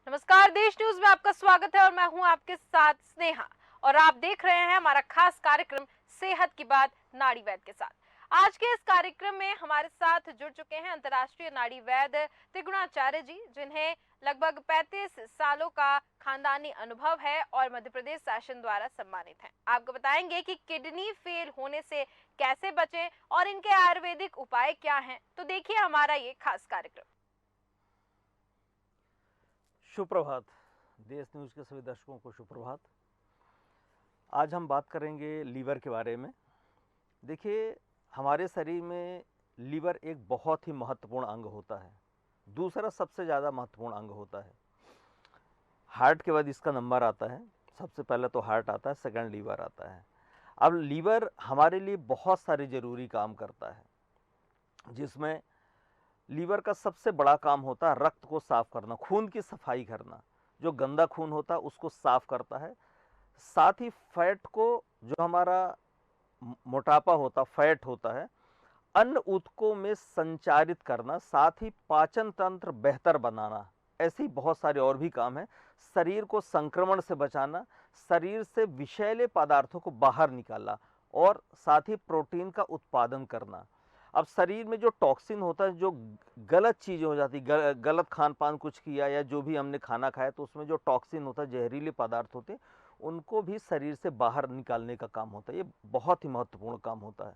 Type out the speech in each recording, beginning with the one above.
नमस्कार, देश न्यूज में आपका स्वागत है और मैं हूं आपके साथ स्नेहा। और आप देख रहे हैं हमारा खास कार्यक्रम सेहत की बात नाड़ी वैद्य के साथ। आज के इस कार्यक्रम में हमारे साथ जुड़ चुके हैं अंतर्राष्ट्रीय नाड़ी वैद्य त्रिगुणाचार्य जी, जिन्हें लगभग 35 सालों का खानदानी अनुभव है और मध्य प्रदेश शासन द्वारा सम्मानित हैं। आपको बताएंगे कि किडनी फेल होने से कैसे बचें और इनके आयुर्वेदिक उपाय क्या हैं। तो देखिए हमारा ये खास कार्यक्रम। सुप्रभात। देश न्यूज़ के सभी दर्शकों को सुप्रभात। आज हम बात करेंगे लीवर के बारे में। देखिए, हमारे शरीर में लीवर एक बहुत ही महत्वपूर्ण अंग होता है। दूसरा सबसे ज़्यादा महत्वपूर्ण अंग होता है। हार्ट के बाद इसका नंबर आता है। सबसे पहले तो हार्ट आता है, सेकंड लीवर आता है। अब लीवर हमारे लिए बहुत सारे ज़रूरी काम करता है, जिसमें लीवर का सबसे बड़ा काम होता है रक्त को साफ करना, खून की सफाई करना। जो गंदा खून होता है उसको साफ करता है। साथ ही फैट को, जो हमारा मोटापा होता, फैट होता है, अन्न ऊतकों में संचारित करना, साथ ही पाचन तंत्र बेहतर बनाना। ऐसे बहुत सारे और भी काम हैं। शरीर को संक्रमण से बचाना, शरीर से विषैले पदार्थों को बाहर निकालना और साथ ही प्रोटीन का उत्पादन करना। अब शरीर में जो टॉक्सिन होता है, जो गलत चीज़ें हो जाती, गलत खान पान कुछ किया या जो भी हमने खाना खाया तो उसमें जो टॉक्सिन होता है, जहरीले पदार्थ होते हैं, उनको भी शरीर से बाहर निकालने का काम होता है। ये बहुत ही महत्वपूर्ण काम होता है।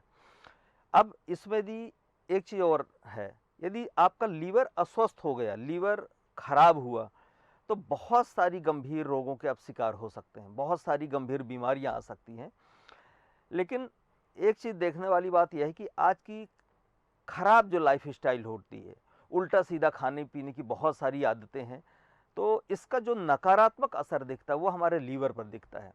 अब इसमें यदि एक चीज़ और है, यदि आपका लीवर अस्वस्थ हो गया, लीवर खराब हुआ, तो बहुत सारी गंभीर रोगों के आप शिकार हो सकते हैं, बहुत सारी गंभीर बीमारियां आ सकती हैं। लेकिन एक चीज़ देखने वाली बात यह है कि आज की खराब जो लाइफ स्टाइल होती है, उल्टा सीधा खाने पीने की बहुत सारी आदतें हैं, तो इसका जो नकारात्मक असर दिखता है वो हमारे लीवर पर दिखता है।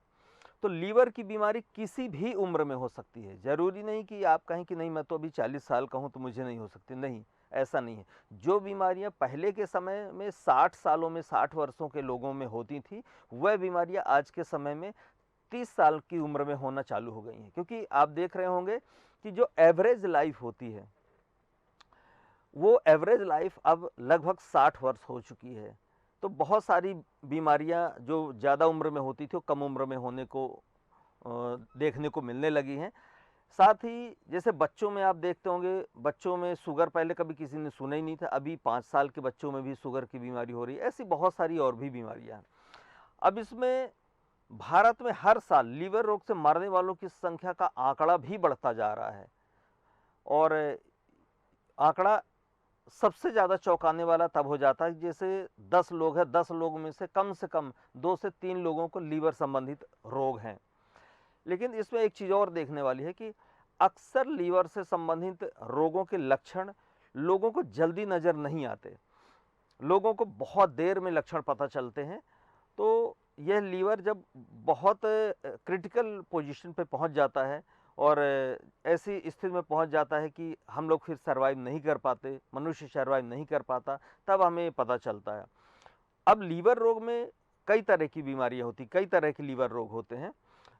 तो लीवर की बीमारी किसी भी उम्र में हो सकती है। ज़रूरी नहीं कि आप कहें कि नहीं मैं तो अभी 40 साल का हूँ तो मुझे नहीं हो सकती, नहीं, ऐसा नहीं है। जो बीमारियां पहले के समय में 60 सालों में, 60 वर्षों के लोगों में होती थी, वह बीमारियां आज के समय में 30 साल की उम्र में होना चालू हो गई हैं। क्योंकि आप देख रहे होंगे कि जो एवरेज लाइफ होती है, वो एवरेज लाइफ अब लगभग 60 वर्ष हो चुकी है। तो बहुत सारी बीमारियां जो ज़्यादा उम्र में होती थी वो कम उम्र में होने को देखने को मिलने लगी हैं। साथ ही जैसे बच्चों में आप देखते होंगे, बच्चों में शुगर पहले कभी किसी ने सुना ही नहीं था, अभी 5 साल के बच्चों में भी शुगर की बीमारी हो रही है। ऐसी बहुत सारी और भी बीमारियां हैं। अब इसमें भारत में हर साल लीवर रोग से मरने वालों की संख्या का आंकड़ा भी बढ़ता जा रहा है। और आंकड़ा सबसे ज़्यादा चौंकाने वाला तब हो जाता है जैसे 10 लोग हैं, 10 लोगों में से कम 2 से 3 लोगों को लीवर संबंधित रोग हैं। लेकिन इसमें एक चीज़ और देखने वाली है कि अक्सर लीवर से संबंधित रोगों के लक्षण लोगों को जल्दी नज़र नहीं आते, लोगों को बहुत देर में लक्षण पता चलते हैं। तो यह लीवर जब बहुत क्रिटिकल पोजीशन पे पहुंच जाता है और ऐसी स्थिति में पहुंच जाता है कि हम लोग फिर सर्वाइव नहीं कर पाते, मनुष्य सर्वाइव नहीं कर पाता, तब हमें पता चलता है। अब लीवर रोग में कई तरह की बीमारियां होती, कई तरह के लीवर रोग होते हैं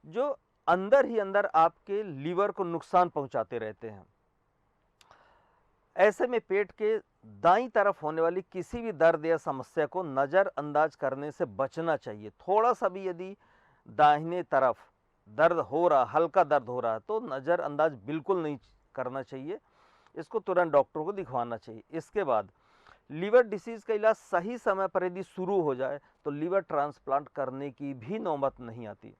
जो अंदर ही अंदर आपके लीवर को नुकसान पहुंचाते रहते हैं। ऐसे में पेट के दाईं तरफ होने वाली किसी भी दर्द या समस्या को नज़रअंदाज करने से बचना चाहिए। थोड़ा सा भी यदि दाहिने तरफ दर्द हो रहा, हल्का दर्द हो रहा है, तो नज़रअंदाज बिल्कुल नहीं करना चाहिए, इसको तुरंत डॉक्टर को दिखवाना चाहिए। इसके बाद लीवर डिसीज़ का इलाज सही समय पर यदि शुरू हो जाए तो लीवर ट्रांसप्लांट करने की भी नौबत नहीं आती।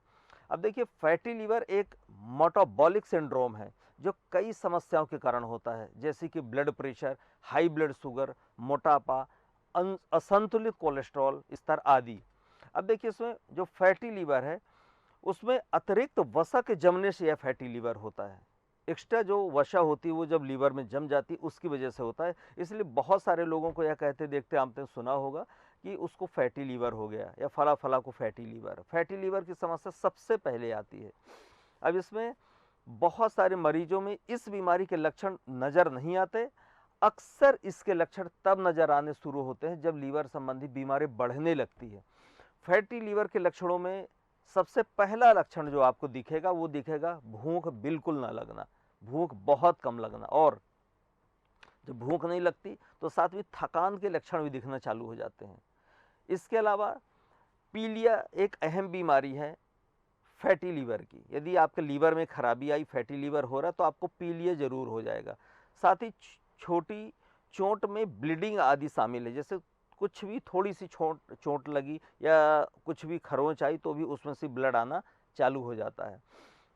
अब देखिए, फैटी लीवर एक मेटाबॉलिक सिंड्रोम है जो कई समस्याओं के कारण होता है, जैसे कि blood pressure, high blood sugar, मोटापा, असंतुलित कोलेस्ट्रॉल स्तर आदि। अब देखिए, इसमें जो फैटी लीवर है उसमें अतिरिक्त वसा के जमने से यह फैटी लीवर होता है। एक्स्ट्रा जो वसा होती है वो जब लीवर में जम जाती है उसकी वजह से होता है। इसलिए बहुत सारे लोगों को यह कहते देखते आपने सुना होगा कि उसको फैटी लीवर हो गया या फला फला को फैटी लीवर। फैटी लीवर की समस्या सबसे पहले आती है। अब इसमें बहुत सारे मरीजों में इस बीमारी के लक्षण नज़र नहीं आते। अक्सर इसके लक्षण तब नज़र आने शुरू होते हैं जब लीवर संबंधी बीमारी बढ़ने लगती है। फैटी लीवर के लक्षणों में सबसे पहला लक्षण जो आपको दिखेगा वो दिखेगा भूख बिल्कुल ना लगना, भूख बहुत कम लगना, और जब भूख नहीं लगती तो साथ में थकान के लक्षण भी दिखना चालू हो जाते हैं। इसके अलावा पीलिया एक अहम बीमारी है फैटी लीवर की। यदि आपके लीवर में खराबी आई, फैटी लीवर हो रहा, तो आपको पीलिया ज़रूर हो जाएगा। साथ ही छोटी चोट में ब्लीडिंग आदि शामिल है, जैसे कुछ भी थोड़ी सी चोट लगी या कुछ भी खरोंच आई तो भी उसमें से ब्लड आना चालू हो जाता है।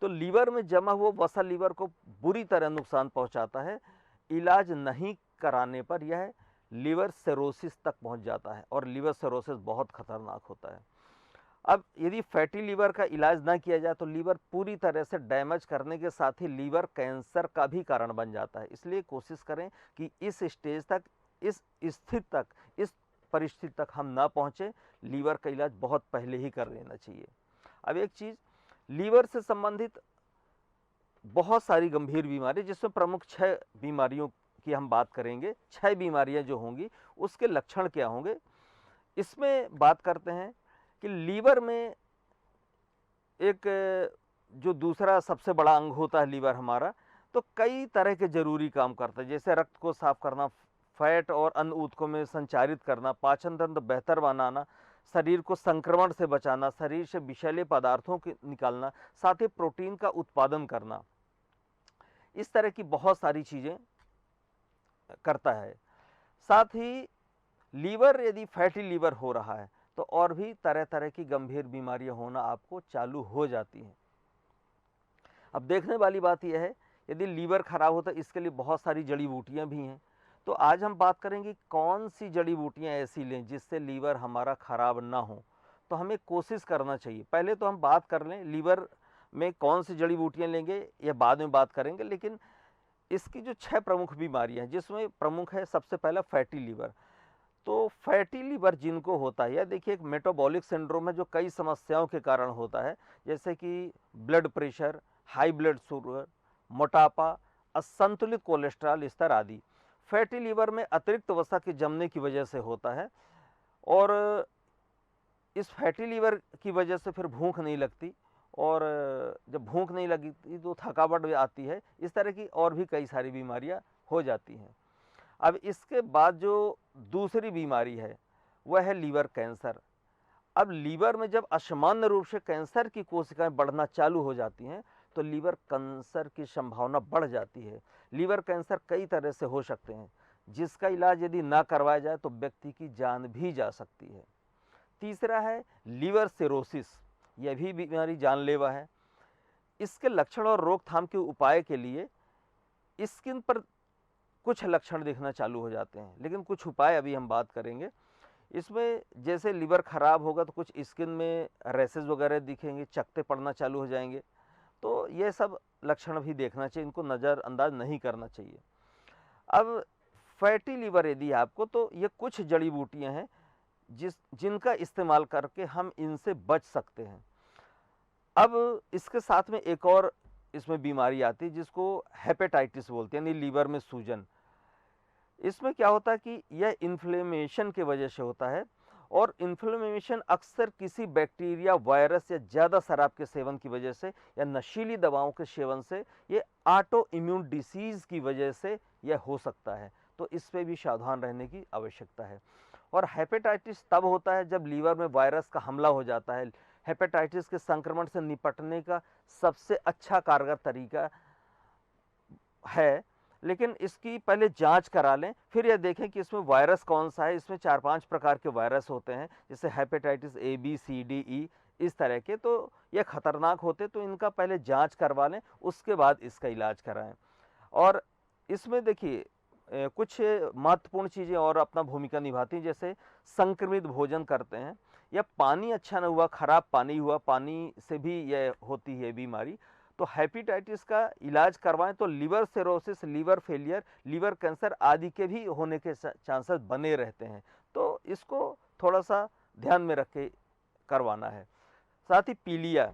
तो लीवर में जमा हुआ वसा लीवर को बुरी तरह नुकसान पहुंचाता है। इलाज नहीं कराने पर यह लीवर सिरोसिस तक पहुंच जाता है और लीवर सिरोसिस बहुत खतरनाक होता है। अब यदि फैटी लीवर का इलाज ना किया जाए तो लीवर पूरी तरह से डैमेज करने के साथ ही लीवर कैंसर का भी कारण बन जाता है। इसलिए कोशिश करें कि इस स्टेज तक, इस स्थिति तक, इस परिस्थिति तक हम ना पहुंचे। लीवर का इलाज बहुत पहले ही कर लेना चाहिए। अब एक चीज़, लीवर से संबंधित बहुत सारी गंभीर बीमारी, जिसमें प्रमुख 6 बीमारियों की हम बात करेंगे। 6 बीमारियां जो होंगी उसके लक्षण क्या होंगे, इसमें बात करते हैं कि लीवर में एक जो दूसरा सबसे बड़ा अंग होता है लीवर हमारा, तो कई तरह के जरूरी काम करता है, जैसे रक्त को साफ करना, फैट और अन्य ऊतकों में संचारित करना, पाचन तंत्र बेहतर बनाना, शरीर को संक्रमण से बचाना, शरीर से विषैले पदार्थों को निकालना, साथ ही प्रोटीन का उत्पादन करना। इस तरह की बहुत सारी चीज़ें करता है। साथ ही लीवर, यदि फैटी लीवर हो रहा है तो और भी तरह तरह की गंभीर बीमारियां होना आपको चालू हो जाती हैं। अब देखने वाली बात यह है, यदि लीवर खराब होता है इसके लिए बहुत सारी जड़ी बूटियां भी हैं। तो आज हम बात करेंगे कौन सी जड़ी बूटियां ऐसी लें जिससे लीवर हमारा खराब ना हो। तो हमें कोशिश करना चाहिए, पहले तो हम बात कर लें लीवर में कौन सी जड़ी बूटियां लेंगे या बाद में बात करेंगे, लेकिन इसकी जो 6 प्रमुख बीमारियां हैं जिसमें प्रमुख है सबसे पहला फैटी लीवर। तो फैटी लीवर जिनको होता है, यह देखिए एक मेटाबॉलिक सिंड्रोम है जो कई समस्याओं के कारण होता है, जैसे कि blood pressure, high blood sugar, मोटापा, असंतुलित कोलेस्ट्रॉल स्तर आदि। फैटी लीवर में अतिरिक्त वसा के जमने की वजह से होता है और इस फैटी लीवर की वजह से फिर भूख नहीं लगती और जब भूख नहीं लगती तो थकावट भी आती है। इस तरह की और भी कई सारी बीमारियां हो जाती हैं। अब इसके बाद जो दूसरी बीमारी है वह है लीवर कैंसर। अब लीवर में जब असामान्य रूप से कैंसर की कोशिकाएं बढ़ना चालू हो जाती हैं तो लीवर कैंसर की संभावना बढ़ जाती है। लीवर कैंसर कई तरह से हो सकते हैं, जिसका इलाज यदि ना करवाया जाए तो व्यक्ति की जान भी जा सकती है। तीसरा है लीवर सिरोसिस, यह भी बीमारी जानलेवा है। इसके लक्षण और रोकथाम के उपाय के लिए स्किन पर कुछ लक्षण दिखना चालू हो जाते हैं, लेकिन कुछ उपाय अभी हम बात करेंगे। इसमें जैसे लीवर खराब होगा तो कुछ स्किन में रैसेस वगैरह दिखेंगे, चकत्ते पड़ना चालू हो जाएंगे, तो ये सब लक्षण भी देखना चाहिए, इनको नज़रअंदाज नहीं करना चाहिए। अब फैटी लीवर यदि आपको, तो ये कुछ जड़ी बूटियां हैं जिनका इस्तेमाल करके हम इनसे बच सकते हैं। अब इसके साथ में एक और इसमें बीमारी आती है जिसको हेपेटाइटिस बोलते हैं, यानी लीवर में सूजन। इसमें क्या होता है कि यह इन्फ्लेमेशन की वजह से होता है और इन्फ्लेमेशन अक्सर किसी बैक्टीरिया, वायरस या ज़्यादा शराब के सेवन की वजह से या नशीली दवाओं के सेवन से, ये ऑटो इम्यून डिसीज़ की वजह से यह हो सकता है। तो इस पे भी सावधान रहने की आवश्यकता है। और हेपेटाइटिस तब होता है जब लीवर में वायरस का हमला हो जाता है। हेपेटाइटिस के संक्रमण से निपटने का सबसे अच्छा कारगर तरीका है, लेकिन इसकी पहले जांच करा लें, फिर यह देखें कि इसमें वायरस कौन सा है। इसमें 4-5 प्रकार के वायरस होते हैं, जैसे hepatitis A, B, C, D, E, इस तरह के। तो ये खतरनाक होते, तो इनका पहले जांच करवा लें, उसके बाद इसका इलाज कराएं। और इसमें देखिए कुछ महत्वपूर्ण चीज़ें और अपना भूमिका निभाती हैं, जैसे संक्रमित भोजन करते हैं या पानी अच्छा न हुआ, खराब पानी हुआ, पानी से भी यह होती है बीमारी। तो हेपेटाइटिस का इलाज करवाएं तो liver cirrhosis, liver failure, liver cancer आदि के भी होने के चांसेस बने रहते हैं। तो इसको थोड़ा सा ध्यान में रख के करवाना है। साथ ही पीलिया,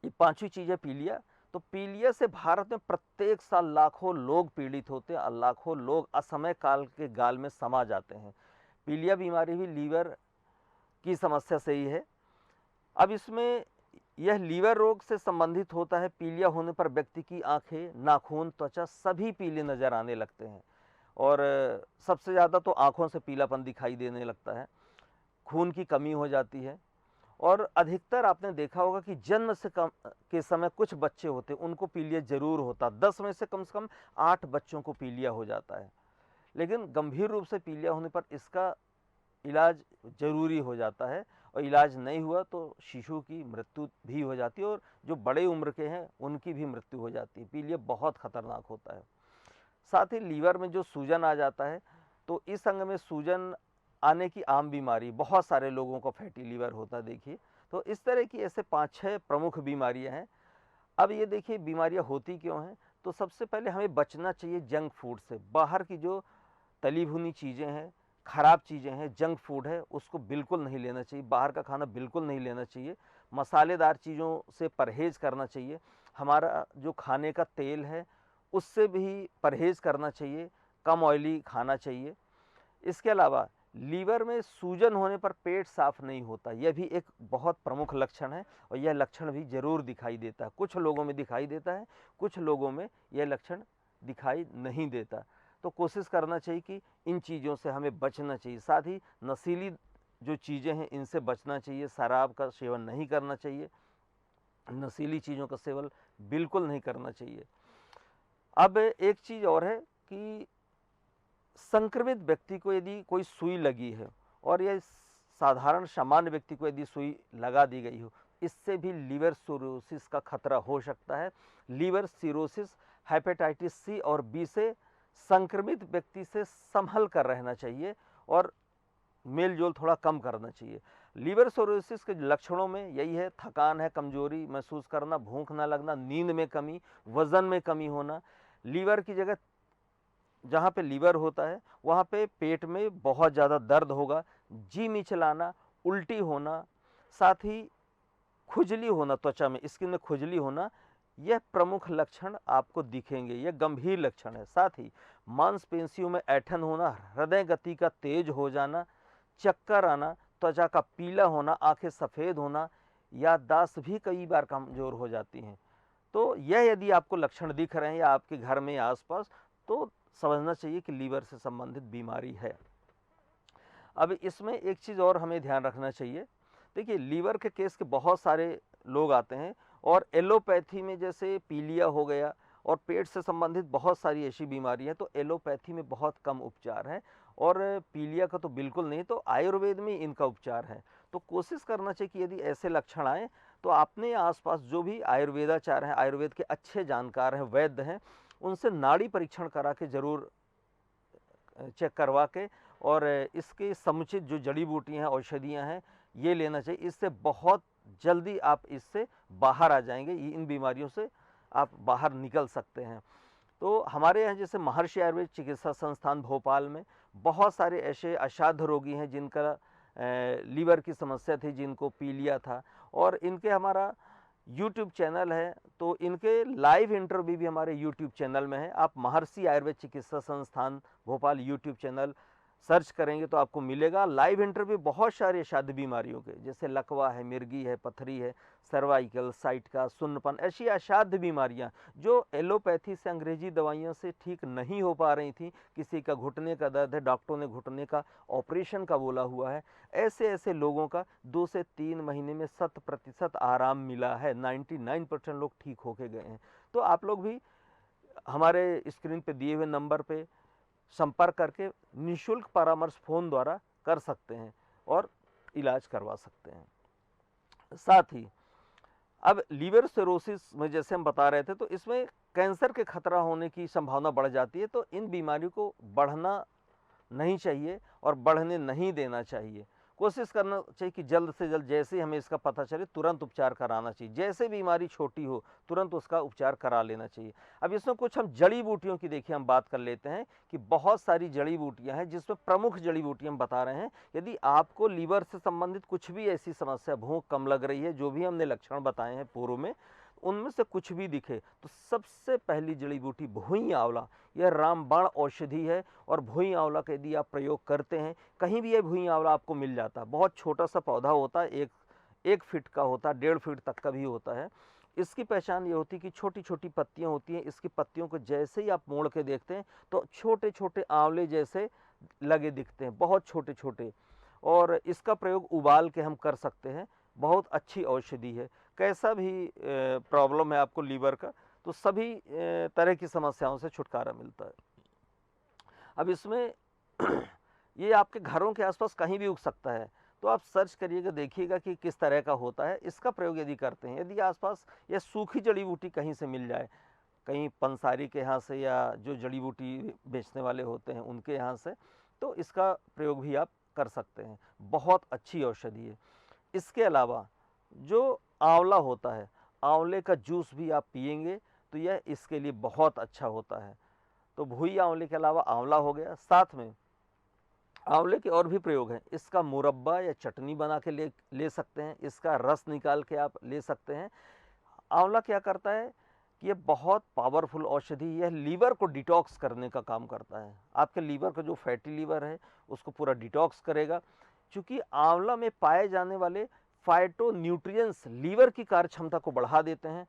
ये 5वीं चीज़ है पीलिया। तो पीलिया से भारत में प्रत्येक साल लाखों लोग पीड़ित होते हैं और लाखों लोग असमय काल के गाल में समा जाते हैं। पीलिया बीमारी भी लीवर की समस्या से ही है। अब इसमें यह लीवर रोग से संबंधित होता है। पीलिया होने पर व्यक्ति की आंखें, नाखून, त्वचा सभी पीले नजर आने लगते हैं और सबसे ज़्यादा तो आंखों से पीलापन दिखाई देने लगता है। खून की कमी हो जाती है। और अधिकतर आपने देखा होगा कि जन्म से कम के समय कुछ बच्चे होते हैं उनको पीलिया ज़रूर होता, 10 में से कम 8 बच्चों को पीलिया हो जाता है। लेकिन गंभीर रूप से पीलिया होने पर इसका इलाज ज़रूरी हो जाता है, और इलाज नहीं हुआ तो शिशु की मृत्यु भी हो जाती है, और जो बड़े उम्र के हैं उनकी भी मृत्यु हो जाती है। पीलिया बहुत खतरनाक होता है। साथ ही लीवर में जो सूजन आ जाता है, तो इस अंग में सूजन आने की आम बीमारी, बहुत सारे लोगों को फैटी लीवर होता है देखिए। तो इस तरह की ऐसे 5-6 प्रमुख बीमारियां हैं। अब ये देखिए बीमारियां होती क्यों हैं, तो सबसे पहले हमें बचना चाहिए जंक फूड से। बाहर की जो तली भुनी चीज़ें हैं, ख़राब चीज़ें हैं, जंक फूड है, उसको बिल्कुल नहीं लेना चाहिए। बाहर का खाना बिल्कुल नहीं लेना चाहिए। मसालेदार चीज़ों से परहेज़ करना चाहिए। हमारा जो खाने का तेल है उससे भी परहेज़ करना चाहिए, कम ऑयली खाना चाहिए। इसके अलावा लीवर में सूजन होने पर पेट साफ नहीं होता, यह भी एक बहुत प्रमुख लक्षण है, और यह लक्षण भी ज़रूर दिखाई देता है। कुछ लोगों में दिखाई देता है, कुछ लोगों में यह लक्षण दिखाई नहीं देता। तो कोशिश करना चाहिए कि इन चीज़ों से हमें बचना चाहिए। साथ ही नशीली जो चीज़ें हैं इनसे बचना चाहिए। शराब का सेवन नहीं करना चाहिए, नशीली चीज़ों का सेवन बिल्कुल नहीं करना चाहिए। अब एक चीज़ और है कि संक्रमित व्यक्ति को यदि कोई सुई लगी है, और यह साधारण सामान्य व्यक्ति को यदि सुई लगा दी गई हो, इससे भी लीवर सिरोसिस का खतरा हो सकता है। लीवर सिरोसिस हेपेटाइटिस सी और बी से संक्रमित व्यक्ति से संभल कर रहना चाहिए, और मेल जोल थोड़ा कम करना चाहिए। लीवर सिरोसिस के लक्षणों में यही है: थकान है, कमजोरी महसूस करना, भूख ना लगना, नींद में कमी, वजन में कमी होना। लीवर की जगह जहाँ पे लीवर होता है वहाँ पे पेट में बहुत ज़्यादा दर्द होगा, जी मिचलाना, उल्टी होना, साथ ही खुजली होना, त्वचा में स्किन में खुजली होना, यह प्रमुख लक्षण आपको दिखेंगे। यह गंभीर लक्षण है। साथ ही मांसपेशियों में ऐंठन होना, हृदय गति का तेज हो जाना, चक्कर आना, त्वचा का पीला होना, आंखें सफ़ेद होना, याददाश्त भी कई बार कमज़ोर हो जाती हैं। तो यह यदि आपको लक्षण दिख रहे हैं या आपके घर में या आसपास, तो समझना चाहिए कि लीवर से संबंधित बीमारी है। अब इसमें एक चीज़ और हमें ध्यान रखना चाहिए। देखिए लीवर के केस के बहुत सारे लोग आते हैं, और एलोपैथी में जैसे पीलिया हो गया और पेट से संबंधित बहुत सारी ऐसी बीमारियां हैं, तो एलोपैथी में बहुत कम उपचार है, और पीलिया का तो बिल्कुल नहीं, तो आयुर्वेद में इनका उपचार है। तो कोशिश करना चाहिए कि यदि ऐसे लक्षण आए तो अपने आसपास जो भी आयुर्वेदाचार्य हैं, आयुर्वेद के अच्छे जानकार हैं, वैद्य हैं, उनसे नाड़ी परीक्षण करा के ज़रूर चेक करवा के, और इसके समुचित जो जड़ी बूटियाँ हैं, औषधियाँ हैं, ये लेना चाहिए। इससे बहुत जल्दी आप इससे बाहर आ जाएंगे, इन बीमारियों से आप बाहर निकल सकते हैं। तो हमारे यहाँ जैसे महर्षि आयुर्वेद चिकित्सा संस्थान भोपाल में बहुत सारे ऐसे असाध्य रोगी हैं जिनका लीवर की समस्या थी, जिनको पीलिया था, और इनके हमारा यूट्यूब चैनल है, तो इनके लाइव इंटरव्यू भी हमारे यूट्यूब चैनल में है। आप महर्षि आयुर्वेद चिकित्सा संस्थान भोपाल यूट्यूब चैनल सर्च करेंगे तो आपको मिलेगा। लाइव इंटरव्यू बहुत सारे असाध्य बीमारियों के, जैसे लकवा है, मिर्गी है, पथरी है, सर्वाइकल, साइटिका, सुन्नपन, ऐसी असाध्य बीमारियां जो एलोपैथी से, अंग्रेजी दवाइयों से ठीक नहीं हो पा रही थी। किसी का घुटने का दर्द है, डॉक्टरों ने घुटने का ऑपरेशन का बोला हुआ है, ऐसे ऐसे लोगों का 2 से 3 महीने में 100% आराम मिला है। 99% लोग ठीक होके गए हैं। तो आप लोग भी हमारे स्क्रीन पे दिए हुए नंबर पे संपर्क करके निःशुल्क परामर्श फ़ोन द्वारा कर सकते हैं और इलाज करवा सकते हैं। साथ ही अब लीवर सिरोसिस में जैसे हम बता रहे थे, तो इसमें कैंसर के खतरा होने की संभावना बढ़ जाती है। तो इन बीमारियों को बढ़ना नहीं चाहिए और बढ़ने नहीं देना चाहिए। कोशिश करना चाहिए कि जल्द से जल्द जैसे ही हमें इसका पता चले तुरंत उपचार कराना चाहिए। जैसे बीमारी छोटी हो तुरंत उसका उपचार करा लेना चाहिए। अब इसमें कुछ हम जड़ी बूटियों की देखिए हम बात कर लेते हैं कि बहुत सारी जड़ी बूटियां हैं, जिसमें प्रमुख जड़ी बूटियां हम बता रहे हैं। यदि आपको लीवर से संबंधित कुछ भी ऐसी समस्या, भूख कम लग रही है, जो भी हमने लक्षण बताए हैं पूर्व में, उनमें से कुछ भी दिखे, तो सबसे पहली जड़ी बूटी भुई आंवला, यह रामबाण औषधि है। और भुई आंवला का यदि आप प्रयोग करते हैं, कहीं भी यह भुई आंवला आपको मिल जाता है। बहुत छोटा सा पौधा होता है, एक फीट का होता है, 1.5 फीट तक का भी होता है। इसकी पहचान ये होती है कि छोटी छोटी पत्तियां होती हैं। इसकी पत्तियों को जैसे ही आप मोड़ के देखते हैं तो छोटे छोटे आंवले जैसे लगे दिखते हैं, बहुत छोटे छोटे। और इसका प्रयोग उबाल के हम कर सकते हैं। बहुत अच्छी औषधि है। कैसा भी प्रॉब्लम है आपको लीवर का, तो सभी तरह की समस्याओं से छुटकारा मिलता है। अब इसमें ये आपके घरों के आसपास कहीं भी उग सकता है, तो आप सर्च करिएगा, देखिएगा कि किस तरह का होता है। इसका प्रयोग यदि करते हैं, यदि आसपास यह सूखी जड़ी बूटी कहीं से मिल जाए, कहीं पंसारी के यहाँ से या जो जड़ी बूटी बेचने वाले होते हैं उनके यहाँ से, तो इसका प्रयोग भी आप कर सकते हैं। बहुत अच्छी औषधि है। इसके अलावा जो आंवला होता है, आंवले का जूस भी आप पिएंगे तो यह इसके लिए बहुत अच्छा होता है। तो भुई आंवले के अलावा आंवला हो गया। साथ में आंवले के और भी प्रयोग हैं। इसका मुरब्बा या चटनी बना के ले सकते हैं। इसका रस निकाल के आप ले सकते हैं। आंवला क्या करता है कि ये बहुत पावरफुल औषधि, यह लीवर को डिटॉक्स करने का काम करता है। आपके लीवर का जो फैटी लीवर है उसको पूरा डिटॉक्स करेगा। चूँकि आंवला में पाए जाने वाले फाइटो न्यूट्रिएंट्स लीवर की कार्य क्षमता को बढ़ा देते हैं।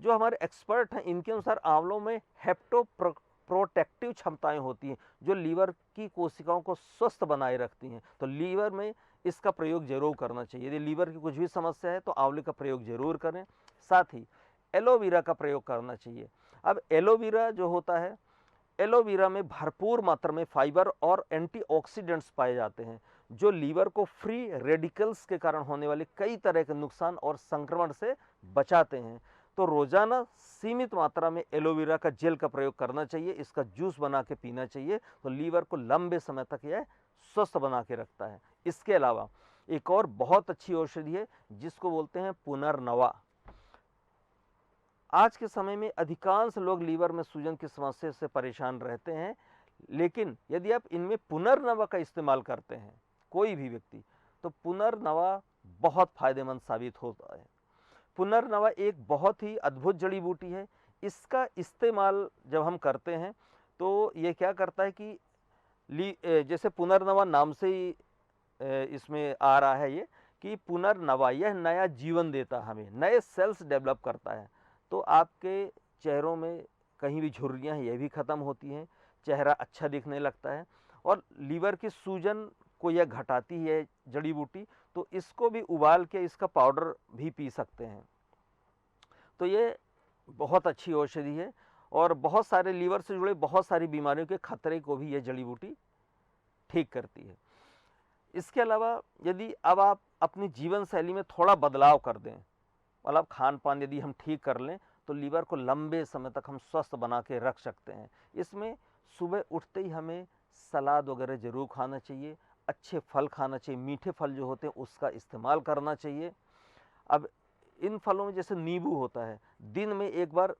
जो हमारे एक्सपर्ट हैं इनके अनुसार आंवलों में हेप्टो प्रोटेक्टिव क्षमताएं होती हैं जो लीवर की कोशिकाओं को स्वस्थ बनाए रखती हैं। तो लीवर में इसका प्रयोग जरूर करना चाहिए। यदि लीवर की कुछ भी समस्या है तो आंवले का प्रयोग जरूर करें। साथ ही एलोवेरा का प्रयोग करना चाहिए। अब एलोवेरा जो होता है, एलोवेरा में भरपूर मात्रा में फाइबर और एंटीऑक्सीडेंट्स पाए जाते हैं जो लीवर को फ्री रेडिकल्स के कारण होने वाले कई तरह के नुकसान और संक्रमण से बचाते हैं। तो रोजाना सीमित मात्रा में एलोवेरा का जेल का प्रयोग करना चाहिए। इसका जूस बना के पीना चाहिए, तो लीवर को लंबे समय तक यह स्वस्थ बना के रखता है। इसके अलावा एक और बहुत अच्छी औषधि है जिसको बोलते हैं पुनर्नवा। आज के समय में अधिकांश लोग लीवर में सूजन की समस्या से परेशान रहते हैं, लेकिन यदि आप इनमें पुनर्नवा का इस्तेमाल करते हैं कोई भी व्यक्ति, तो पुनर्नवा बहुत फायदेमंद साबित होता है। पुनर्नवा एक बहुत ही अद्भुत जड़ी बूटी है। इसका इस्तेमाल जब हम करते हैं तो ये क्या करता है कि जैसे पुनर्नवा नाम से ही इसमें आ रहा है ये कि पुनर्नवा, यह नया जीवन देता है, हमें नए सेल्स डेवलप करता है। तो आपके चेहरों में कहीं भी झुर्रियाँ हैं, यह भी ख़त्म होती हैं, चेहरा अच्छा दिखने लगता है। और लीवर की सूजन को यह घटाती है जड़ी बूटी, तो इसको भी उबाल के इसका पाउडर भी पी सकते हैं। तो ये बहुत अच्छी औषधि है और बहुत सारे लीवर से जुड़े बहुत सारी बीमारियों के खतरे को भी यह जड़ी बूटी ठीक करती है। इसके अलावा यदि अब आप अपनी जीवन शैली में थोड़ा बदलाव कर दें, मतलब खान पान यदि हम ठीक कर लें, तो लीवर को लंबे समय तक हम स्वस्थ बना के रख सकते हैं। इसमें सुबह उठते ही हमें सलाद वगैरह ज़रूर खाना चाहिए, अच्छे फल खाना चाहिए, मीठे फल जो होते हैं उसका इस्तेमाल करना चाहिए। अब इन फलों में जैसे नींबू होता है, दिन में एक बार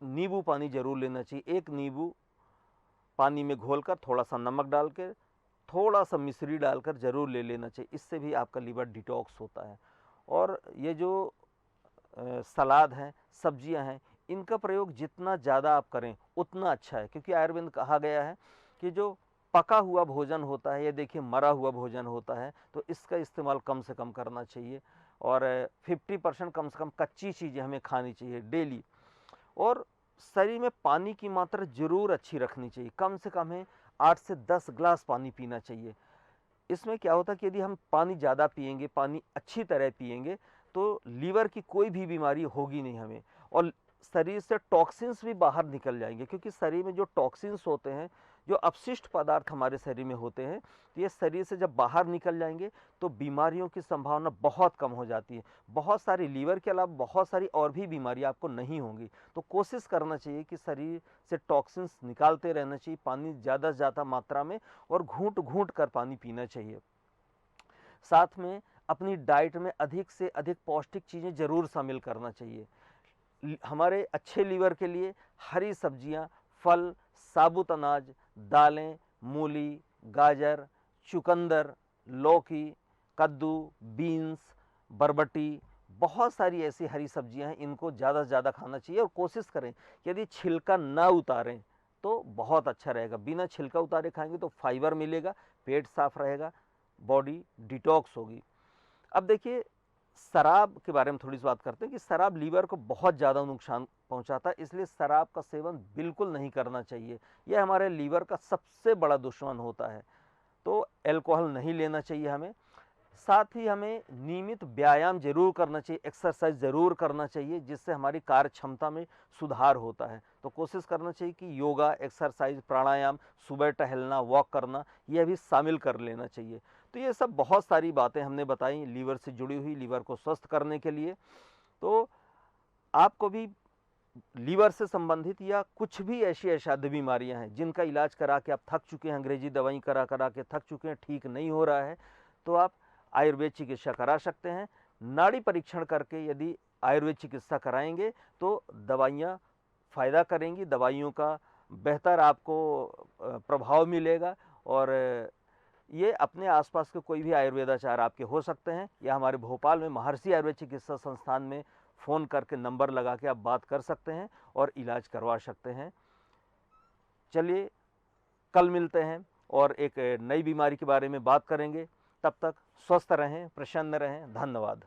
नींबू पानी ज़रूर लेना चाहिए। एक नींबू पानी में घोलकर थोड़ा सा नमक डाल के थोड़ा सा मिश्री डालकर ज़रूर ले लेना चाहिए। इससे भी आपका लीवर डिटॉक्स होता है। और ये जो सलाद हैं, सब्जियां हैं, इनका प्रयोग जितना ज़्यादा आप करें उतना अच्छा है, क्योंकि आयुर्वेद में कहा गया है कि जो पका हुआ भोजन होता है, ये देखिए मरा हुआ भोजन होता है, तो इसका इस्तेमाल कम से कम करना चाहिए। और 50% कम से कम कच्ची चीज़ें हमें खानी चाहिए डेली। और शरीर में पानी की मात्रा ज़रूर अच्छी रखनी चाहिए। कम से कम हमें 8 से 10 ग्लास पानी पीना चाहिए। इसमें क्या होता है कि यदि हम पानी ज़्यादा पिएंगे, पानी अच्छी तरह पिएंगे, तो लीवर की कोई भी बीमारी होगी नहीं हमें। और शरीर से टॉक्सिन्स भी बाहर निकल जाएंगे, क्योंकि शरीर में जो टॉक्सिन्स होते हैं, जो अपशिष्ट पदार्थ हमारे शरीर में होते हैं, तो ये शरीर से जब बाहर निकल जाएंगे तो बीमारियों की संभावना बहुत कम हो जाती है। बहुत सारी लीवर के अलावा बहुत सारी और भी बीमारियां आपको नहीं होंगी। तो कोशिश करना चाहिए कि शरीर से टॉक्सिन्स निकालते रहना चाहिए, पानी ज़्यादा से ज़्यादा मात्रा में और घूंट घूंट कर पानी पीना चाहिए। साथ में अपनी डाइट में अधिक से अधिक पौष्टिक चीज़ें ज़रूर शामिल करना चाहिए। हमारे अच्छे लीवर के लिए हरी सब्जियां, फल, साबुत अनाज, दालें, मूली, गाजर, चुकंदर, लौकी, कद्दू, बीन्स, बरबटी, बहुत सारी ऐसी हरी सब्जियां हैं, इनको ज़्यादा से ज़्यादा खाना चाहिए। और कोशिश करें यदि छिलका ना उतारें तो बहुत अच्छा रहेगा। बिना छिलका उतारे खाएंगे तो फाइबर मिलेगा, पेट साफ रहेगा, बॉडी डिटॉक्स होगी। अब देखिए शराब के बारे में थोड़ी सी बात करते हैं कि शराब लीवर को बहुत ज़्यादा नुकसान पहुंचाता है, इसलिए शराब का सेवन बिल्कुल नहीं करना चाहिए। यह हमारे लीवर का सबसे बड़ा दुश्मन होता है। तो अल्कोहल नहीं लेना चाहिए हमें। साथ ही हमें नियमित व्यायाम जरूर करना चाहिए, एक्सरसाइज ज़रूर करना चाहिए, जिससे हमारी कार्य क्षमता में सुधार होता है। तो कोशिश करना चाहिए कि योगा, एक्सरसाइज, प्राणायाम, सुबह टहलना, वॉक करना, यह भी शामिल कर लेना चाहिए। तो ये सब बहुत सारी बातें हमने बताई लीवर से जुड़ी हुई, लीवर को स्वस्थ करने के लिए। तो आपको भी लीवर से संबंधित या कुछ भी ऐसी असाध्य बीमारियां हैं जिनका इलाज करा के आप थक चुके हैं, अंग्रेजी दवाई करा करा के थक चुके हैं, ठीक नहीं हो रहा है, तो आप आयुर्वेद चिकित्सा करा सकते हैं। नाड़ी परीक्षण करके यदि आयुर्वेद चिकित्सा कराएंगे तो दवाइयाँ फ़ायदा करेंगी, दवाइयों का बेहतर आपको प्रभाव मिलेगा। और ये अपने आसपास के कोई भी आयुर्वेदाचार्य आपके हो सकते हैं, या हमारे भोपाल में महर्षि आयुर्वेद चिकित्सा संस्थान में फ़ोन करके नंबर लगा के आप बात कर सकते हैं और इलाज करवा सकते हैं। चलिए कल मिलते हैं और एक नई बीमारी के बारे में बात करेंगे। तब तक स्वस्थ रहें, प्रसन्न रहें। धन्यवाद।